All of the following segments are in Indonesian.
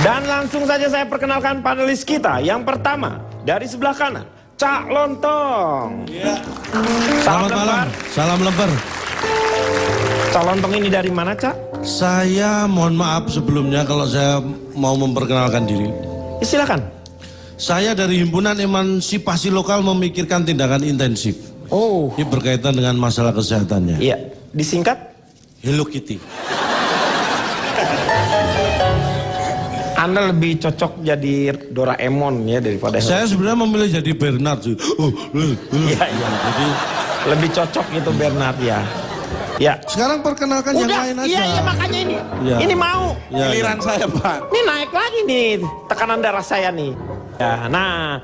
Dan langsung saja saya perkenalkan panelis kita. Yang pertama, dari sebelah kanan, Cak Lontong. Ya. Salam Selamat malam, salam lemper. Cak Lontong ini dari mana, Cak? Saya mohon maaf sebelumnya kalau saya mau memperkenalkan diri. Silakan. Saya dari Himpunan Emansipasi Lokal Memikirkan Tindakan Intensif. Oh. Ini berkaitan dengan masalah kesehatannya. Iya, disingkat? Hello Kitty. Anda lebih cocok jadi Doraemon ya daripada Saya sebenarnya memilih jadi Bernard sih. Iya, iya. Jadi Lebih cocok itu Bernard ya. Ya. sekarang perkenalkan yang lain aja. Iya, makanya ini. Ya. Ini mau. Ya, Giliran saya, Pak. Ini naik lagi nih tekanan darah saya nih. Ya, nah,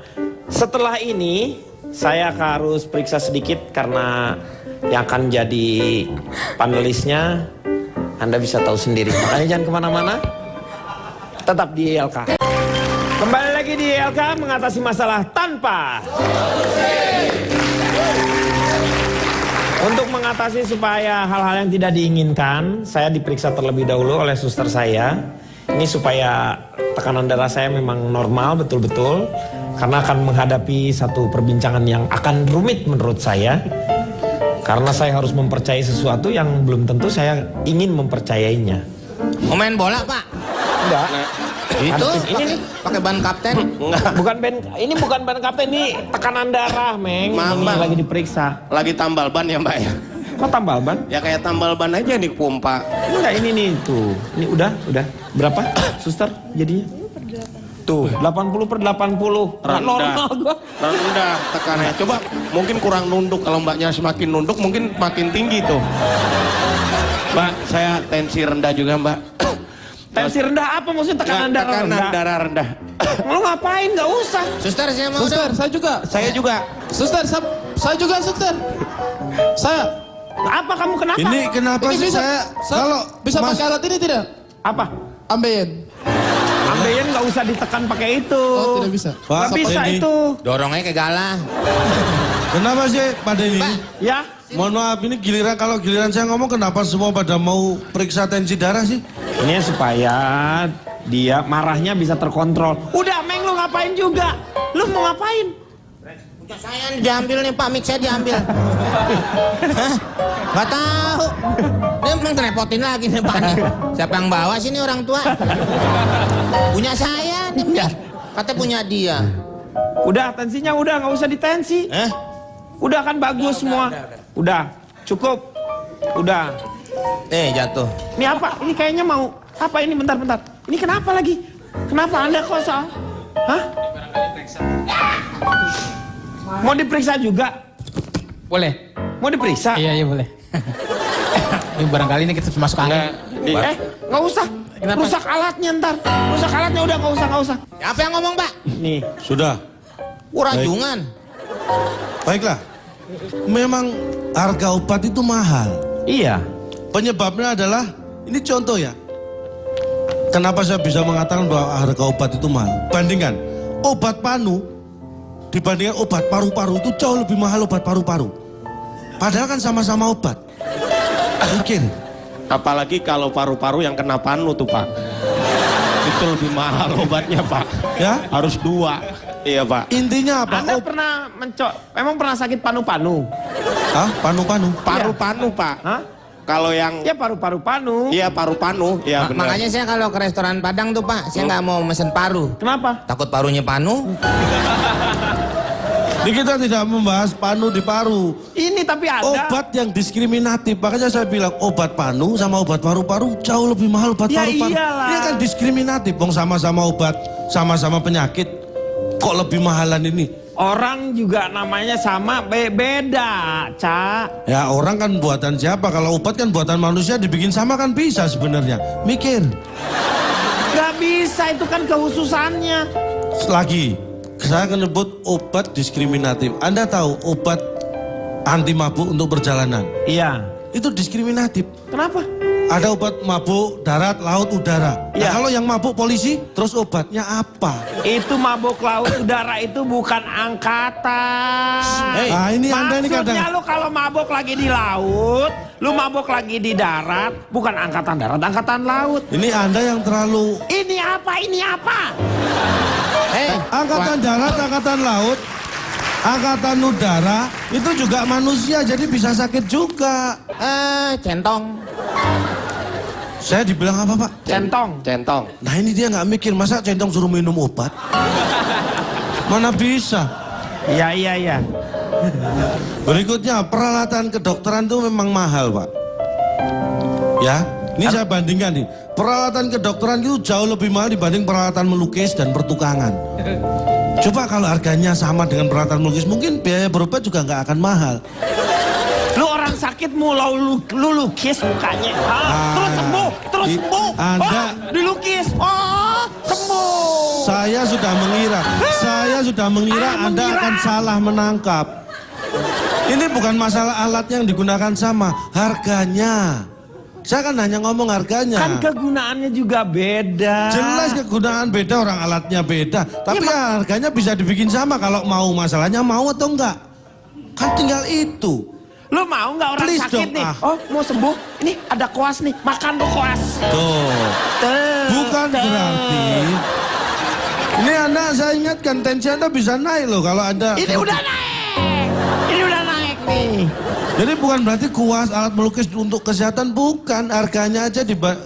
setelah ini saya harus periksa sedikit karena yang akan jadi panelisnya Anda bisa tahu sendiri. Makanya jangan kemana-mana. Tetap di ILK. Kembali lagi di ILK mengatasi masalah tanpa Untuk mengatasi supaya hal-hal yang tidak diinginkan, saya diperiksa terlebih dahulu oleh suster saya. Ini supaya tekanan darah saya memang normal betul-betul, karena akan menghadapi satu perbincangan yang akan rumit menurut saya. Karena saya harus mempercayai sesuatu yang belum tentu saya ingin mempercayainya. Mau main bola, Pak? Enggak. Itu ini nih. pakai ban kapten. Bukan ini bukan ban kapten, ini tekanan darah, Meng. Ini Mama. lagi diperiksa. Lagi tambal ban ya, Mbak ya? Kok tambal ban? Ya kayak tambal ban aja nih pompa. Enggak, ini nih tuh. Ini udah. Berapa, suster jadinya? Tuh, 80/80. Nggak normal gua. Rendah tekanannya. Coba mungkin kurang nunduk. Kalau Mbaknya semakin nunduk mungkin makin tinggi tuh. Mbak, saya tensi rendah juga, Mbak. Tensi rendah apa maksudnya tekanan darah Tekanan rendah? darah rendah. Lo ngapain? Nggak usah. Suster, saya mau Suster, dong. saya juga. Saya juga. Suster, saya juga suster. Saya. Apa kamu kenapa? Ini kenapa Ini sih bisa, saya kalau bisa Mas- pakai alat ini tidak? Apa? Ambeien. Ambeien nggak usah ditekan pakai itu. Oh, tidak bisa. Pak, Nggak bisa ini. itu. Dorongnya ke galah. Kenapa sih pada ini? Ya. Mohon maaf, ini kalau giliran saya ngomong kenapa semua pada mau periksa tensi darah sih? Ini supaya dia marahnya bisa terkontrol. Udah, Meng, lu ngapain juga? Lu mau ngapain? Punya saya diambil nih, Pak. Mic saya diambil. Hah? Gak tahu. Dia memang ngerepotin lagi nih, Pak. Nih. Siapa yang bawa sini orang tua? Punya saya nih, mic. Katanya punya dia. Udah, tensinya udah, nggak usah ditensi. Udah kan bagus semua. Udah, cukup. Udah. Jatuh. Ini apa? Ini kayaknya mau apa ini? Bentar. Ini kenapa lagi? Kenapa Anda kosong? Hah? Mau diperiksa juga? Boleh. Mau diperiksa? Iya boleh. Ini barangkali ini kita masuk angin. Nggak usah. Kenapa? Rusak alatnya ntar. Rusak alatnya udah nggak usah. Apa yang ngomong, Pak? Nih. Sudah. Kurajungan. Baiklah. Memang harga obat itu mahal. Iya. Penyebabnya adalah, ini contoh ya. Kenapa saya bisa mengatakan bahwa harga obat itu mahal? Bandingkan, obat panu dibandingkan obat paru-paru itu jauh lebih mahal obat paru-paru. Padahal kan sama-sama obat. Mikir. Apalagi kalau paru-paru yang kena panu tuh, Pak. Itu lebih mahal obatnya, Pak. Ya? Harus 2. Iya, Pak. Intinya apa? Anda memang pernah sakit panu-panu? Hah? Panu-panu? Paru-panu, Pak. Hah? Kalau yang Ya paru-paru panu. iya paru-panu, ya benar. Makanya saya kalau ke restoran Padang tuh, Pak, saya nggak mau mesen paru. Kenapa? Takut parunya panu. Ini kita tidak membahas panu di paru. Ini tapi ada. Obat yang diskriminatif, makanya saya bilang obat panu sama obat paru-paru jauh lebih mahal obat Ya paru-paru. iyalah. Ini kan diskriminatif, bong sama-sama obat, sama-sama penyakit. Kok lebih mahalan ini? Orang juga namanya sama, beda, Cak. Ya orang kan buatan siapa? Kalau obat kan buatan manusia, dibikin sama kan bisa sebenarnya. Mikir. Gak bisa, itu kan kehususannya. Lagi, saya akan nyebut obat diskriminatif. Anda tahu obat anti mabuk untuk perjalanan? Iya. Itu diskriminatif. Kenapa? Ada obat mabuk darat, laut, udara. Nah, Ya. kalau yang mabuk polisi, terus obatnya apa? Itu mabuk laut udara itu bukan angkatan. Ah, ini Anda ini Maksudnya kadang- lu kalau mabuk lagi di laut, lu mabuk lagi di darat, bukan angkatan darat, angkatan laut. Ini Anda yang terlalu... Ini apa? Ini apa? Angkatan darat, angkatan laut, angkatan udara, itu juga manusia, jadi bisa sakit juga. Centong. Saya dibilang apa, Pak? Centong. Centong. Nah, ini dia nggak mikir, masa centong suruh minum obat? Mana bisa? Iya. Berikutnya, peralatan kedokteran itu memang mahal, Pak. Ya, ini saya bandingkan nih. Peralatan kedokteran itu jauh lebih mahal dibanding peralatan melukis dan pertukangan. Coba kalau harganya sama dengan peralatan melukis, mungkin biaya berobat juga nggak akan mahal. Lu orang sakit mulau lu lukis mukanya. Terus sembuh, terus i- sembuh. Anda- Dilukis. Oh, sembuh. Saya sudah mengira Anda mengira. akan salah menangkap. Ini bukan masalah alat yang digunakan sama, harganya. Saya kan hanya ngomong harganya. Kan kegunaannya juga beda. Jelas kegunaan beda, orang alatnya beda. Tapi ya, harganya bisa dibikin sama kalau mau, masalahnya mau atau enggak. Kan tinggal itu. Lu mau nggak orang Please sakit dong, nih? ah. Oh, mau sembuh? Ini ada koas nih, makan lu koas. Tuh. Tuh, Bukan tuh. berarti. Ini Anda, saya ingatkan, tensi Anda bisa naik loh kalau Anda... Ini udah naik. Ini udah naik nih. Jadi bukan berarti kuas alat melukis untuk kesehatan, bukan. Harganya aja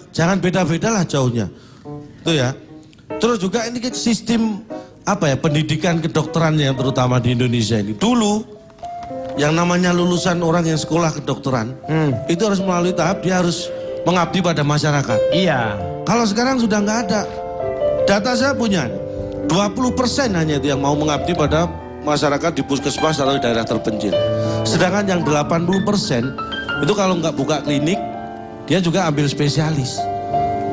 jangan beda-beda lah jauhnya. Itu ya. Terus juga ini sistem pendidikan kedokteran yang terutama di Indonesia ini. Dulu yang namanya lulusan orang yang sekolah kedokteran itu harus melalui tahap dia harus mengabdi pada masyarakat. Iya. Kalau sekarang sudah nggak ada. Data saya punya 20% hanya itu yang mau mengabdi pada masyarakat di puskesmas atau di daerah terpencil. Sedangkan yang 80% itu kalau nggak buka klinik, dia juga ambil spesialis.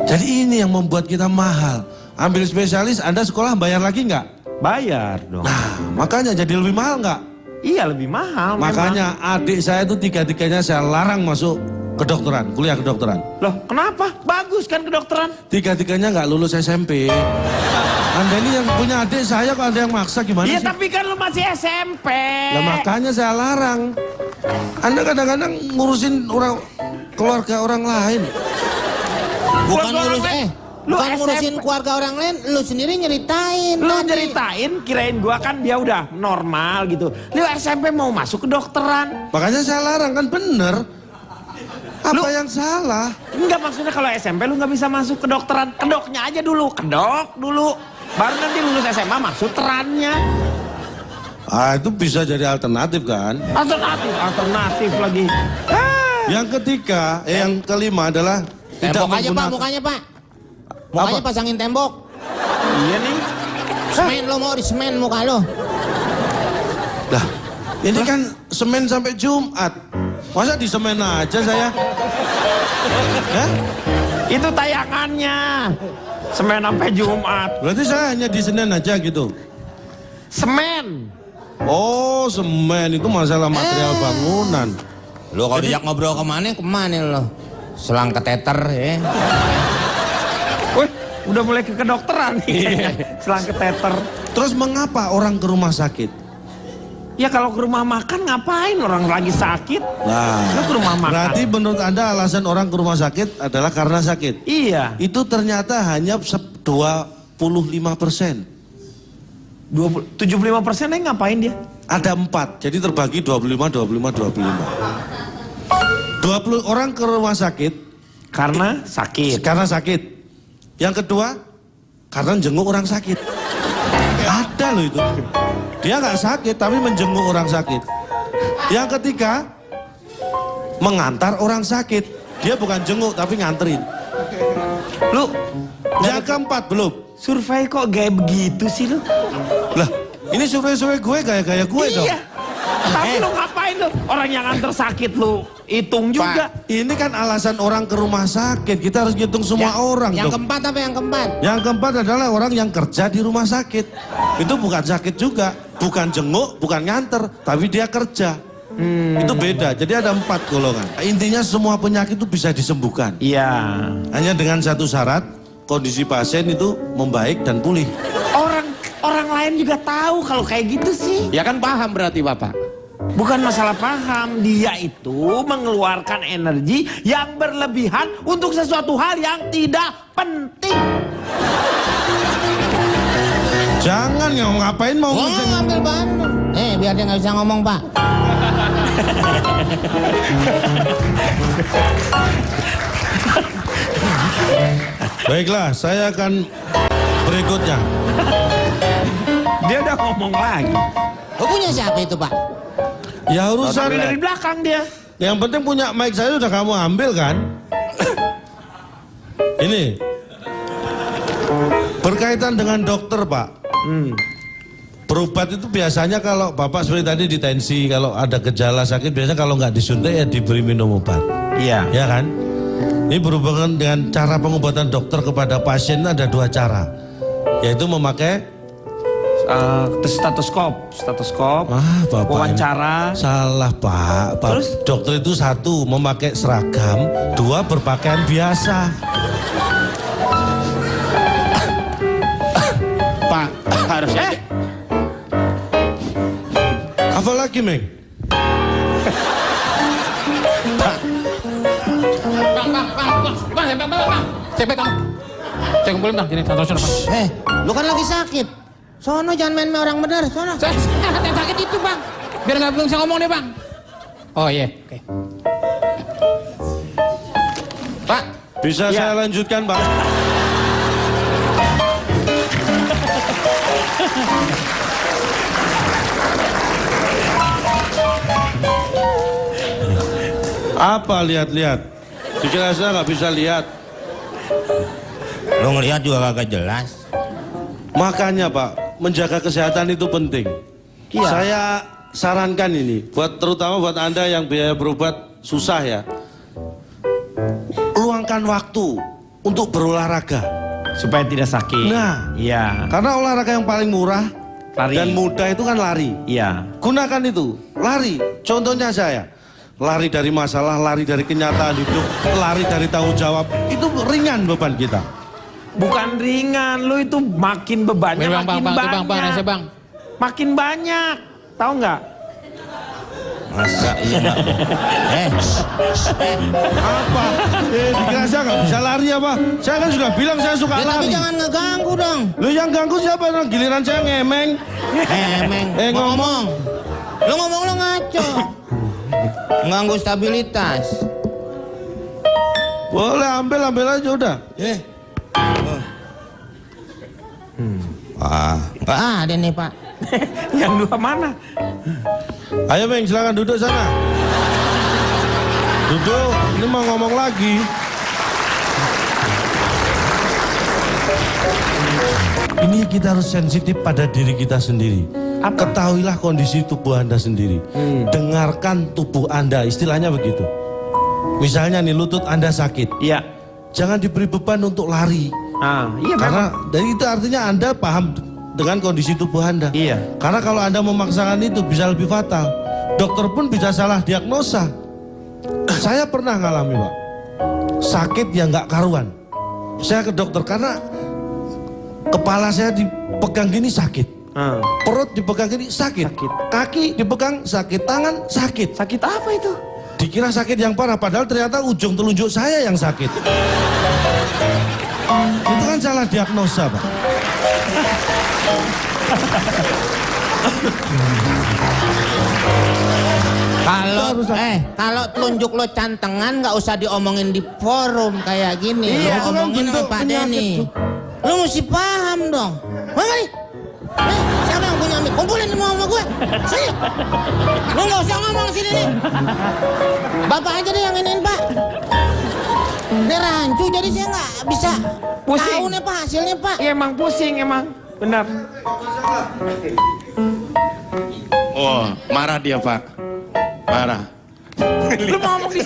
Jadi ini yang membuat kita mahal. Ambil spesialis, Anda sekolah bayar lagi nggak? Bayar dong. Nah, makanya jadi lebih mahal nggak? Iya lebih mahal. Makanya adik saya itu tiga-tiganya saya larang masuk kedokteran, kuliah kedokteran. Loh, kenapa? Bagus kan kedokteran? Tiga-tiganya nggak lulus SMP. Anda ini yang punya adik saya kok Anda yang maksa gimana Iya, sih? tapi kan lu masih SMP. Nah, makanya saya larang. Anda kadang-kadang ngurusin keluarga orang lain. Bukan Keluarga ngurus orang lain. Lu bukan ngurusin SMP. keluarga orang lain, lu sendiri nyeritain. Lu tadi. ceritain, kirain gua kan dia udah normal gitu. Lu SMP mau masuk kedokteran. Makanya saya larang, kan bener. Apa Lu- yang salah? Enggak, maksudnya kalau SMP lu nggak bisa masuk kedokteran. Kedoknya aja dulu, kedok dulu. Baru nanti lulus SMA masuk terannya. Ah, itu bisa jadi alternatif kan? Alternatif lagi. Yang ketiga, yang kelima adalah tidak Tembok aja Pak, menggunakan... mukanya Pak. Mukanya Apa? pasangin tembok. Iya nih. Semen lo mau di semen muka lo. Lah, ini kan Senin sampai Jumat. Masa di semen aja saya? Ya? Itu tayangannya. Semen sampai Jumat. Berarti saya hanya di Senin aja gitu. Semen. Oh, semen itu masalah material bangunan. Lo kalau diajak ngobrol kemana lo? Selang keteter ya. Wih, udah mulai ke kedokteran nih. Selang keteter. Terus mengapa orang ke rumah sakit? Ya kalau ke rumah makan ngapain orang lagi sakit? Nah, Lu ke rumah makan. berarti menurut Anda alasan orang ke rumah sakit adalah karena sakit. Iya. Itu ternyata hanya 25%. 75%-nya ngapain dia? Ada 4, jadi terbagi 25. 20 orang ke rumah sakit Karena sakit. karena sakit. Yang kedua, karena jenguk orang sakit. Ada loh itu. Dia nggak sakit tapi menjenguk orang sakit. Yang ketiga, mengantar orang sakit. Dia bukan jenguk tapi nganterin. Lu Yang keempat belum. survei kok kayak begitu sih lu? Lah, ini survei-survei gue gaya-gaya gue dong. Iya. Tapi lu ngapain lu? Orang yang antar sakit lu hitung juga. Ini kan alasan orang ke rumah sakit. Kita harus hitung semua orang Yang dong. keempat apa yang keempat? Yang keempat adalah orang yang kerja di rumah sakit. Itu bukan sakit juga. Bukan jenguk, bukan nganter. Tapi dia kerja. Itu beda. Jadi ada 4 golongan. Intinya semua penyakit itu bisa disembuhkan. Iya. Hanya dengan satu syarat. kondisi pasien itu membaik dan pulih. Orang lain juga tahu kalau kayak gitu sih. Ya kan paham berarti Bapak. Bukan masalah paham, dia itu mengeluarkan energi yang berlebihan untuk sesuatu hal yang tidak penting. Jangan ngapain mau Oh, ngambil bahan. Biar dia nggak bisa ngomong, Pak. Baiklah, saya akan berikutnya. Dia udah ngomong lagi. Oh, punya siapa itu, Pak? Ya urusan Tapi dari belakang dia. yang penting punya mic saya udah kamu ambil kan? Ini berkaitan dengan dokter, Pak. Berobat itu biasanya kalau Bapak seperti tadi di tensi, kalau ada gejala sakit biasanya kalau nggak disuntik ya diberi minum obat. Iya. Ya kan? Ini berhubungan dengan cara pengobatan dokter kepada pasien ada dua cara, yaitu memakai Stetoskop, Bapak wawancara. salah Pak. Terus? Dokter itu satu memakai seragam, dua berpakaian biasa. Pak, harusnya Apa lagi, Meng? Bang. Saya pegang. Saya kumpulin bang, sini satu bang. Lu kan lagi sakit. Sono jangan main-main orang bener, sono. Saya yang sakit itu bang. Biar nggak bisa ngomong deh bang. Oh iya, oke. Pak, Bisa saya lanjutkan, Pak? Apa lihat-lihat? Dikira saya nggak bisa lihat. lu ngelihat juga kagak jelas. Makanya Pak, menjaga kesehatan itu penting. Iya. Saya sarankan ini, terutama buat Anda yang biaya berobat susah ya. Luangkan waktu untuk berolahraga. Supaya tidak sakit. Nah. Iya. Karena olahraga yang paling murah Lari. dan mudah itu kan lari. Iya. Gunakan itu, lari. Contohnya saya, lari dari masalah, lari dari kenyataan hidup, lari dari tanggung jawab. Itu ringan beban kita. Bukan ringan, lu itu makin bebannya Bang, makin bang, banyak. bang, nasi bang. Makin banyak, tahu nggak? Masa iya, Pak? Apa? Dikira saya nggak bisa lari apa? Saya kan sudah bilang saya suka Ya, tapi lari. jangan ngeganggu dong. Lu yang ganggu siapa? Giliran saya ngemeng. Meng, ngomong. Lu ngomong lu ngaco. Mengganggu stabilitas. Boleh ambil aja udah. Nggak ada nih, Pak. Yang dua mana? Ayo Meng, silakan duduk sana. Duduk, ini mau ngomong lagi. Ini kita harus sensitif pada diri kita sendiri. Apa? Ketahuilah kondisi tubuh Anda sendiri. Dengarkan tubuh Anda, istilahnya begitu. Misalnya nih lutut Anda sakit. Iya. Jangan diberi beban untuk lari. Iya Karena dari itu artinya Anda paham dengan kondisi tubuh Anda. Iya. Karena kalau Anda memaksakan itu bisa lebih fatal. Dokter pun bisa salah diagnosa. Saya pernah ngalami, Pak. Sakit yang nggak karuan. Saya ke dokter karena kepala saya dipegang gini sakit. Perut dipegang gini sakit. Kaki dipegang sakit. Tangan sakit. Sakit apa itu? Dikira sakit yang parah, padahal ternyata ujung telunjuk saya yang sakit. Itu kan salah diagnosa, Pak. Kalau telunjuk lo cantengan nggak usah diomongin di forum kayak gini. Iya, Lo itu kan omongin bentuk sama Pak penyakit Denny. tuh. Lo mesti paham dong. Mana nih? Siapa yang punya mic? Kumpulin semua sama gue. Sini. Lo nggak usah ngomong sini nih. Bapak aja deh yang iniin, Pak. Ini rancu jadi saya nggak bisa Pusing. tahu nih Pak hasilnya, Pak. Iya emang pusing emang. Benar. Oh, marah dia Pak. Marah. Lu mau ngomong di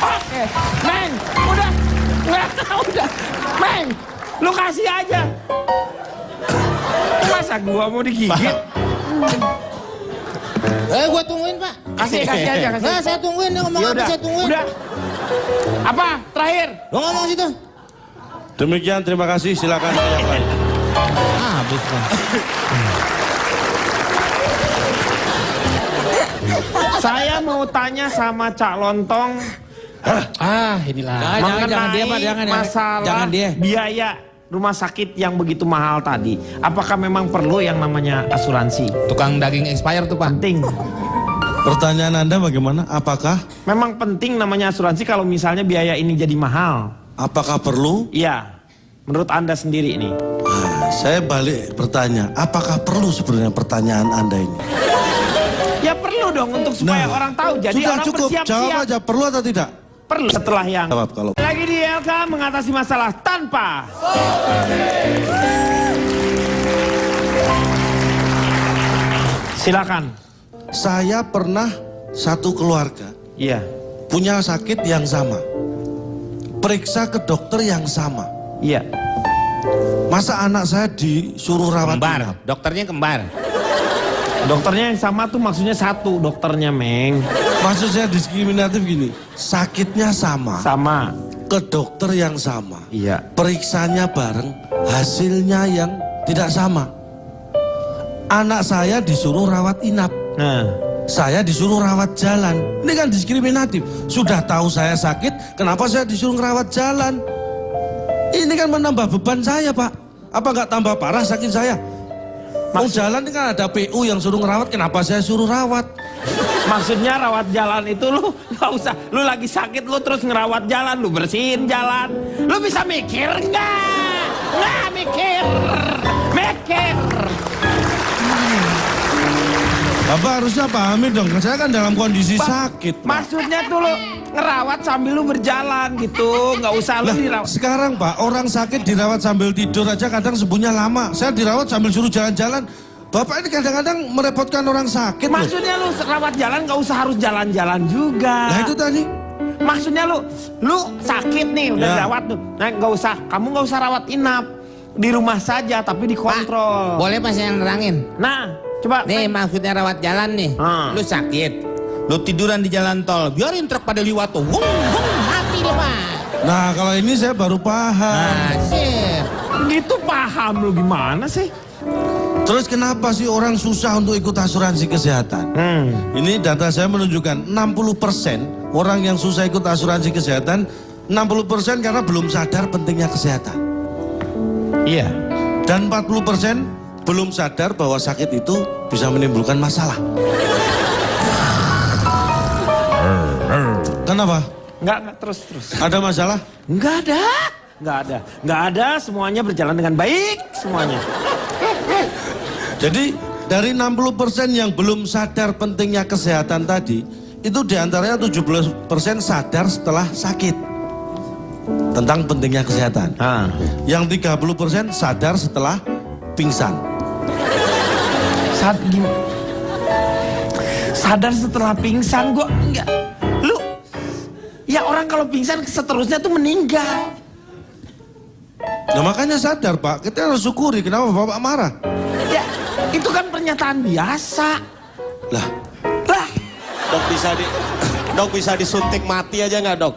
Oke, Meng, udah. Meng, lu kasih aja. Masa gua mau digigit? Gua tungguin Pak. Kasih aja, kasih. Nah, saya tungguin, dia ngomong Ya apa udah, saya tungguin. udah. Apa? Terakhir. Lu ngomong situ. Demikian, terima kasih. Silakan yang lain. Habis Bang. Saya mau tanya sama Cak Lontong Inilah. mengenai Jangan dia, Pak. Jangan masalah dia. biaya rumah sakit yang begitu mahal tadi. Apakah memang perlu yang namanya asuransi? Tukang daging expired tuh, Pak. Penting. Pertanyaan Anda bagaimana? Apakah Memang penting namanya asuransi kalau misalnya biaya ini jadi mahal. apakah perlu? Iya. Menurut Anda sendiri ini. Nah, saya balik bertanya, apakah perlu sebenarnya pertanyaan Anda ini? Ya perlu dong untuk supaya orang tahu. Jadi sudah orang cukup, jawab bersiap-siap. aja, perlu atau tidak? Perlu setelah yang Jawab kalau lagi di LK mengatasi masalah tanpa silakan. saya pernah satu keluarga Iya. punya sakit yang sama. Periksa ke dokter yang sama. Iya. Masa anak saya disuruh rawat Kembar. inap? Dokternya kembar. Dokternya yang sama tuh maksudnya satu dokternya, Meng. Maksud saya diskriminatif gini, sakitnya sama, Sama. ke dokter yang sama. Iya. Periksanya bareng, hasilnya yang tidak sama. Anak saya disuruh rawat inap, Nah, saya disuruh rawat jalan. Ini kan diskriminatif. Sudah tahu saya sakit, kenapa saya disuruh rawat jalan? Ini kan menambah beban saya, Pak. Apa nggak tambah parah sakit saya? Mau jalan ini kan ada PU yang suruh ngerawat, kenapa saya suruh rawat? maksudnya rawat jalan itu lu nggak usah, lu lagi sakit lu terus ngerawat jalan, lu bersihin jalan. Lu bisa mikir nggak? Nggak mikir. Mikir. Bapak harusnya pahami dong, saya kan dalam kondisi sakit. Pak. Maksudnya tuh lu ngerawat sambil lu berjalan gitu, nggak usah lu Lah, dirawat. sekarang Pak, orang sakit dirawat sambil tidur aja kadang sembuhnya lama. Saya dirawat sambil suruh jalan-jalan. Bapak ini kadang-kadang merepotkan orang sakit loh. Maksudnya lu rawat jalan nggak usah harus jalan-jalan juga. Nah itu tadi. Maksudnya lu sakit nih udah Ya. rawat tuh. Nah nggak usah, kamu nggak usah rawat inap di rumah saja tapi dikontrol. Boleh Pak saya yang nerangin? Nah coba. Nih maksudnya rawat jalan nih. Lu sakit. Lu tiduran di jalan tol. Biarin truk pada liwat tuh. Wung, wung, mati lu Pak. Nah kalau ini saya baru paham. Sip. Gitu paham lu gimana sih? Terus kenapa sih orang susah untuk ikut asuransi kesehatan? Ini data saya menunjukkan 60% orang yang susah ikut asuransi kesehatan, 60% karena belum sadar pentingnya kesehatan. Iya. Dan 40% belum sadar bahwa sakit itu bisa menimbulkan masalah. Kenapa? Nggak terus. Ada masalah? Nggak ada. Semuanya berjalan dengan baik semuanya. Jadi dari 60% yang belum sadar pentingnya kesehatan tadi, itu diantaranya 17% sadar setelah sakit tentang pentingnya kesehatan. Yang 30% sadar setelah pingsan. Sadar setelah pingsan gua enggak. Lu ya orang kalau pingsan seterusnya tuh meninggal. Nah makanya sadar Pak, kita harus syukuri. Kenapa Bapak marah? Ya itu kan pernyataan biasa. Lah, Dok bisa disuntik mati aja nggak dok?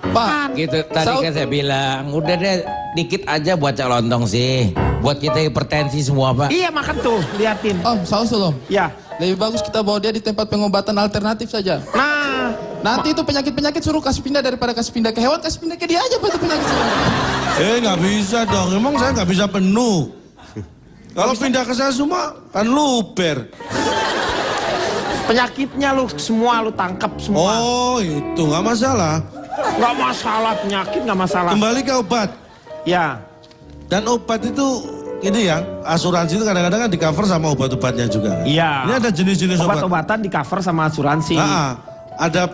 Pak, gitu tadi kan saya bilang, udah deh dikit aja buat Cak Lontong sih. Buat kita hipertensi semua, Pak. Iya makan tuh, liatin. Om, saus dulu Om. Ya. Lebih bagus kita bawa dia di tempat pengobatan alternatif saja. Nah, Nanti itu penyakit-penyakit suruh kasih pindah daripada kasih pindah ke hewan, kasih pindah ke dia aja Pak itu penyakit. nggak bisa dong. Emang saya nggak bisa penuh. Kalau pindah ke saya semua kan luber. penyakitnya lu semua lu tangkap semua. Oh itu nggak masalah. Nggak masalah penyakit, nggak masalah. Kembali ke obat. Ya. Dan obat itu ini ya, asuransi itu kadang-kadang kan di cover sama obat-obatnya juga. Iya. Ini ada jenis-jenis obat. Obat-obatan di cover sama asuransi.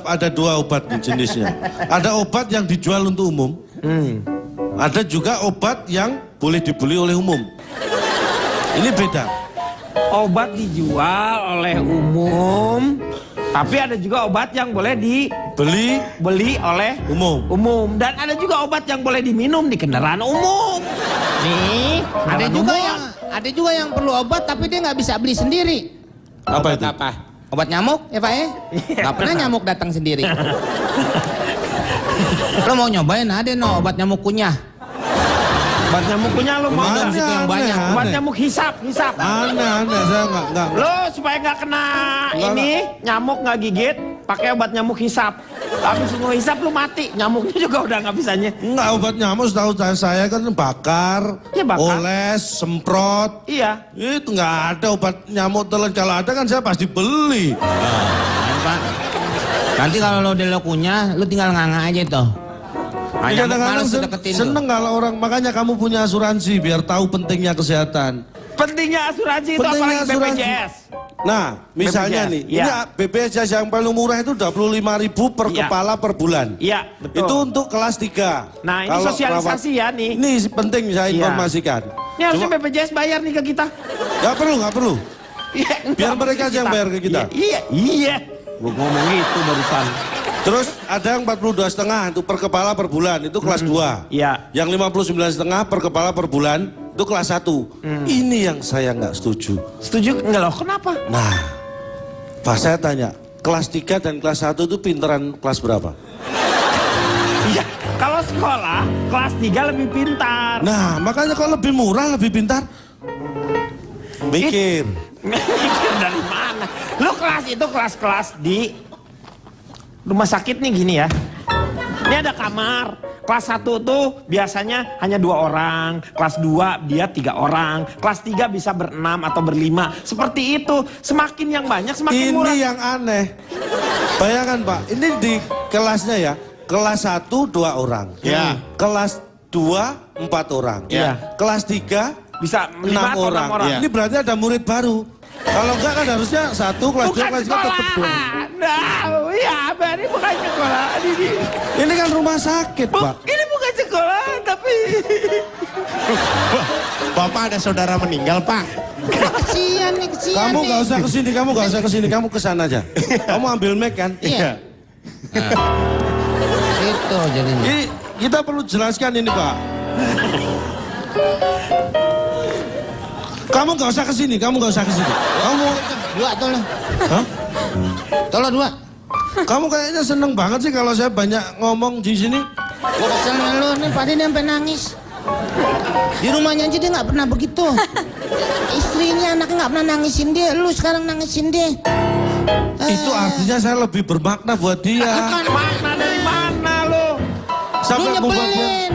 Ada dua obat nih jenisnya. Ada obat yang dijual untuk umum. Ada juga obat yang boleh dibeli oleh umum. Ini beda. Obat dijual oleh umum, tapi ada juga obat yang boleh dibeli oleh umum. Dan ada juga obat yang boleh diminum di kendaraan umum. Nih, Ada juga yang perlu obat tapi dia nggak bisa beli sendiri. Apa itu? Apa? Obat nyamuk ya Pak ya? Gak pernah nyamuk datang sendiri. Lo mau nyobain ada no obat nyamuk kunyah. Obat nyamuk punya lo mau Aneh, nggak? situ yang banyak. aneh. Obat nyamuk hisap. Aneh, saya nggak. Lo supaya nggak kena ini nyamuk nggak gigit, pakai obat nyamuk hisap. Habis semua hisap lu mati, nyamuknya juga udah nggak bisanya. Enggak, obat nyamuk setahu saya kan bakar, Ya, bakar. oles, semprot. Iya. Itu nggak ada obat nyamuk telan. Kalau ada kan saya pasti beli. Pak. Nanti kalau lo udah lo kunyah, lo tinggal nganga aja tuh. Nah, nyamuk Kadang-kadang malas deketin tuh. seneng kalau orang, makanya kamu punya asuransi biar tahu pentingnya kesehatan. Pentingnya asuransi itu Pentingnya apalagi asuransi. BPJS. Nah, misalnya BPJS, nih, iya. ini BPJS yang paling murah itu 25.000 per Iya. kepala per bulan. Iya, betul. Itu untuk kelas 3. Nah, ini sosialisasi ya nih. Ini penting saya Iya. informasikan. Ini harusnya Cuma- BPJS bayar nih ke kita. Nggak perlu. Iya, Biar mereka aja yang bayar ke kita. Iya. Gua ngomong itu barusan. Terus ada yang 42,5 itu per kepala per bulan, itu kelas 2. Iya. Yang 59,5 per kepala per bulan, itu kelas 1. Ini yang saya nggak setuju. Setuju enggak loh? Kenapa? Nah, pas saya tanya, kelas 3 dan kelas 1 itu pinteran kelas berapa? Iya. Kalau sekolah kelas 3 lebih pintar. Nah, makanya kok lebih murah, lebih pintar? Mikir. Mikir dari mana? Lu kelas itu kelas-kelas di rumah sakit nih gini ya. Ini ada kamar. Kelas 1 tuh biasanya hanya 2 orang. Kelas 2 dia 3 orang. Kelas 3 bisa ber-6 atau ber-5. Seperti itu. Semakin yang banyak semakin Ini murah. yang aneh. Bayangkan Pak, ini di kelasnya ya. Kelas 1 2 orang. Ya. Kelas 2 4 orang. Iya. Kelas 3 Bisa 5 6 atau 6 orang. orang. Iya. Ini berarti ada murid baru. Kalau enggak kan harusnya 1 kelas 2 Bukan kelas 3 tetap sekolah. dua. Nah, ya, ini bukan sekolah. Ini kan rumah sakit, Pak. Ini bukan sekolah, tapi Bapak ada saudara meninggal, Pak. Kasian nih, kasian Kamu nih. nggak usah kesini, kamu nggak usah kesini, kamu kesana aja. Kamu ambil mic kan? Iya. Itu jadinya. Ini kita perlu jelaskan ini Pak. Kamu nggak usah kesini, kamu nggak usah kesini. Kamu, Dua tolong. hah? Tolong 2. Kamu kayaknya seneng banget sih kalau saya banyak ngomong di sini. Gue kesel sama lu nih, Pak Din sampai nangis. Di rumahnya aja dia nggak pernah begitu. Istrinya, anaknya nggak pernah nangisin dia. Lu sekarang nangisin dia. Itu artinya saya lebih bermakna buat dia. makna dari mana lo? Lu Sampai membuat dia. nyebelin.